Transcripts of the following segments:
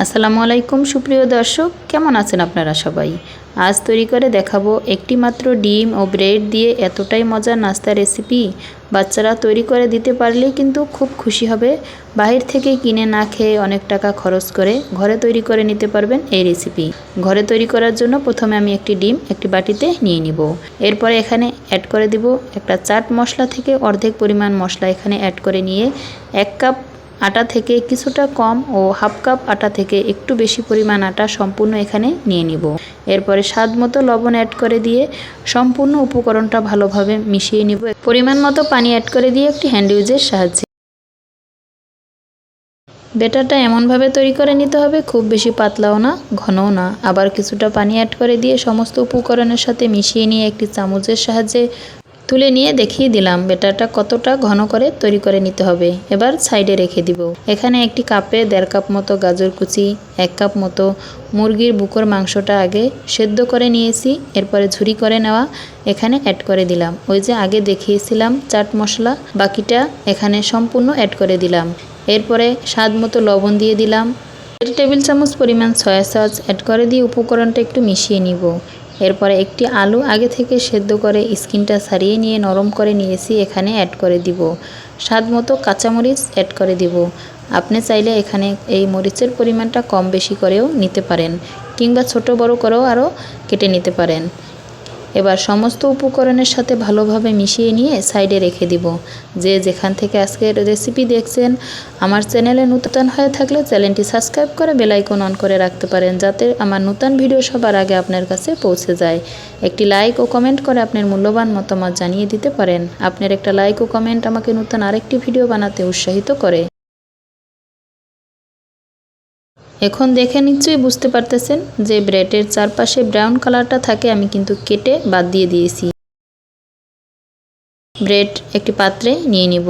আসসালামু আলাইকুম সুপ্রিয় দর্শক, কেমন আছেন আপনারা সবাই? আজ তৈরি করে দেখাবো একটি মাত্র ডিম ও ব্রেড দিয়ে এতটাই মজার নাস্তা রেসিপি। বাচ্চারা তৈরি করে দিতে পারলেই কিন্তু খুব খুশি হবে। বাহির থেকে কিনে না খেয়ে অনেক টাকা খরচ করে ঘরে তৈরি করে নিতে পারবেন এই রেসিপি। ঘরে তৈরি করার জন্য প্রথমে আমি একটি ডিম একটি বাটিতে নিয়ে নিব। এরপরে এখানে অ্যাড করে দিব একটা চাট মশলা থেকে অর্ধেক পরিমাণ মশলা এখানে অ্যাড করে নিয়ে 1 কাপ আটা থেকে কিছুটা কম ও হাফ কাপ আটা থেকে একটু বেশি পরিমাণ আটা সম্পূর্ণ এখানে নিয়ে নিব। এরপরে স্বাদ মতো লবণ অ্যাড করে দিয়ে সম্পূর্ণ উপকরণটা ভালোভাবে মিশিয়ে নিব। পরিমাণ মতো পানি অ্যাড করে দিয়ে একটি হ্যান্ড উইচের সাহায্যে ব্যাটারটা এমনভাবে তৈরি করে নিতে হবে, খুব বেশি পাতলাও না ঘনও না। আবার কিছুটা পানি অ্যাড করে দিয়ে সমস্ত উপকরণের সাথে মিশিয়ে নিয়ে একটি চামচের সাহায্যে তুলে নিয়ে দেখিয়ে দিলাম ব্যাটারটা কতটা ঘন করে তৈরি করে নিতে হবে। এবার সাইডে রেখে দিব। এখানে একটি কাপে 1.5 কাপ মতো গাজর কুচি, 1 কাপ মতো মুরগির বুকের মাংসটা আগে সেদ্ধ করে নিয়েছি, এরপরে ঝুরি করে নেওয়া এখানে অ্যাড করে দিলাম। ওই যে আগে দেখিয়েছিলাম চাট মশলা, বাকিটা এখানে সম্পূর্ণ অ্যাড করে দিলাম। এরপরে স্বাদ মতো লবণ দিয়ে দিলাম। 1 টেবিল চামচ পরিমাণ সয়া সস অ্যাড করে দিয়ে উপকরণটা একটু মিশিয়ে নিব। এরপরে একটি আলু আগে থেকে সেদ্ধ করে স্কিনটা ছাড়িয়ে নিয়ে নরম করে নিয়েছি, এখানে অ্যাড করে দিব। স্বাদ মতো কাঁচামরিচ অ্যাড করে দিব। আপনি চাইলে এখানে এই মরিচের পরিমাণটা কম বেশি করেও নিতে পারেন, কিংবা ছোট বড় করেও আরও কেটে নিতে পারেন। এবার সমস্ত উপকরণের সাথে ভালোভাবে মিশিয়ে নিয়ে সাইডে রেখে দিব। যে যেখান থেকে আজকের রেসিপি দেখছেন, আমার চ্যানেলে নতুন হয়ে থাকলে চ্যানেলটি সাবস্ক্রাইব করে বেল আইকন অন করে রাখতে পারেন, যাতে আমার নতুন ভিডিও সবার আগে আপনার কাছে পৌঁছে যায়। একটি লাইক ও কমেন্ট করে আপনার মূল্যবান মতামত জানিয়ে দিতে পারেন। আপনার একটা লাইক ও কমেন্ট আমাকে নতুন আরেকটি ভিডিও বানাতে উৎসাহিত করে। এখন দেখে নিশ্চয়ই বুঝতে পারতেছেন যে ব্রেডের চারপাশে ব্রাউন কালারটা থাকে, আমি কিন্তু কেটে বাদ দিয়ে দিয়েছি। ব্রেড একটি পাত্রে নিয়ে নিব।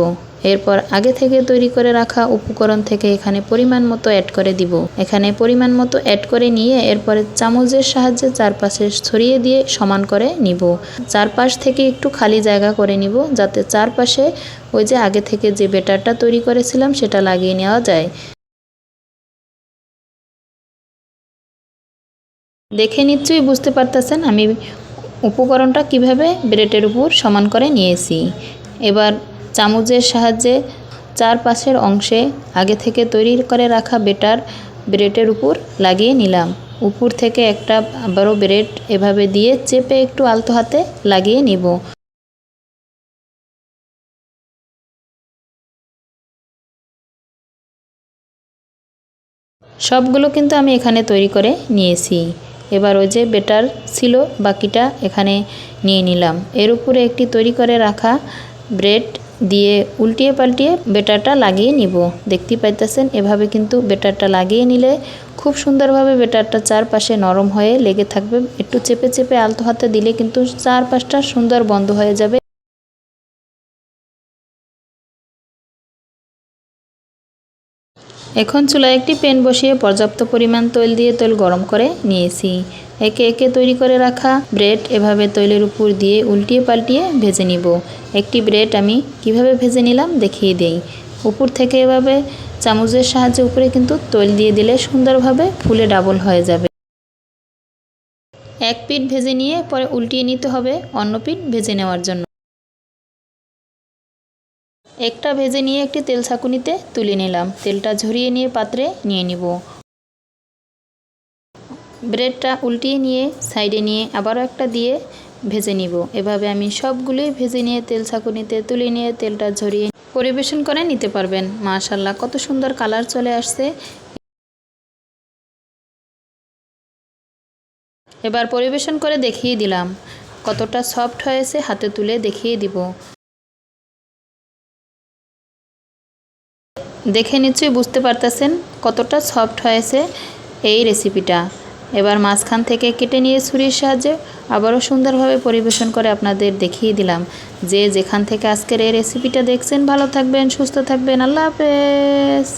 এরপর আগে থেকে তৈরি করে রাখা উপকরণ থেকে এখানে পরিমাণ মতো অ্যাড করে দিব। এখানে পরিমাণ মতো অ্যাড করে নিয়ে এরপরে চামচের সাহায্যে চারপাশে ছড়িয়ে দিয়ে সমান করে নিব। চারপাশ থেকে একটু খালি জায়গা করে নিব, যাতে চারপাশে ওই যে আগে থেকে যে ব্যাটারটা তৈরি করেছিলাম সেটা লাগিয়ে নেওয়া যায়। দেখে নিশ্চয়ই বুঝতে পারতেছেন আমি উপকরণটা কিভাবে ব্রেডের উপর সমান করে নিয়েছি। এবার চামচের সাহায্যে চারপাশের অংশে আগে থেকে তৈরি করে রাখা ব্যাটার ব্রেডের উপর লাগিয়ে নিলাম। উপর থেকে একটা বড় ব্রেড এভাবে দিয়ে চেপে একটু আলতো হাতে লাগিয়ে নিব। সবগুলো কিন্তু আমি এখানে তৈরি করে নিয়েছি। এবার ওই যে ব্যাটার ছিল বাকিটা এখানে নিয়ে নিলাম। এর উপরে একটি তৈরি করে রাখা ব্রেড দিয়ে উল্টিয়ে পাল্টিয়ে ব্যাটারটা লাগিয়ে নিব। দেখতেই পাইতেছেন এভাবে কিন্তু ব্যাটারটা লাগিয়ে নিলে খুব সুন্দরভাবে ব্যাটারটা চারপাশে নরম হয়ে লেগে থাকবে। একটু চেপে চেপে আলতো হাতে দিলে কিন্তু চারপাশটা সুন্দর বন্ধ হয়ে যাবে। এখন চুলায় একটি প্যান বসিয়ে পর্যাপ্ত পরিমাণ তৈল দিয়ে তেল গরম করে নিয়েছি। একে একে তৈরি করে রাখা ব্রেড এভাবে তৈলের উপর দিয়ে উল্টিয়ে পাল্টিয়ে ভেজে নিব। একটি ব্রেড আমি কিভাবে ভেজে নিলাম দেখিয়ে দেই। উপর থেকে এভাবে চামচের সাহায্যে উপরে কিন্তু তৈল দিয়ে দিলে সুন্দরভাবে ফুলে ডাবল হয়ে যাবে। এক পিঠ ভেজে নিয়ে পরে উল্টিয়ে নিতে হবে অন্য পিঠ ভেজে নেওয়ার জন্য। একটা ভেজে নিয়ে একটি তেল ছাঁকুনিতে তুলে নিলাম। তেলটা ঝরিয়ে নিয়ে পাত্রে নিয়ে নিব। ব্রেডটা উল্টিয়ে নিয়ে সাইডে নিয়ে আবারও একটা দিয়ে ভেজে নিব। এভাবে আমি সবগুলোই ভেজে নিয়ে তেল ছাঁকুনিতে তুলে নিয়ে তেলটা ঝরিয়ে পরিবেশন করে নিতে পারবেন। মাশাআল্লাহ, কত সুন্দর কালার চলে আসছে। এবার পরিবেশন করে দেখিয়ে দিলাম কতটা সফট হয়েছে, হাতে তুলে দেখিয়ে দিব। দেখে নিশ্চয়ই বুঝতে পারতেছেন কতটা সফট হয়েছে এই রেসিপিটা। এবার মাঝখান থেকে কেটে নিয়ে ছুরির সাহায্যে আবারও সুন্দরভাবে পরিবেশন করে আপনাদের দেখিয়ে দিলাম। যে যেখান থেকে আজকের এই রেসিপিটা দেখছেন ভালো থাকবেন, সুস্থ থাকবেন। আল্লাহ হাফেজ।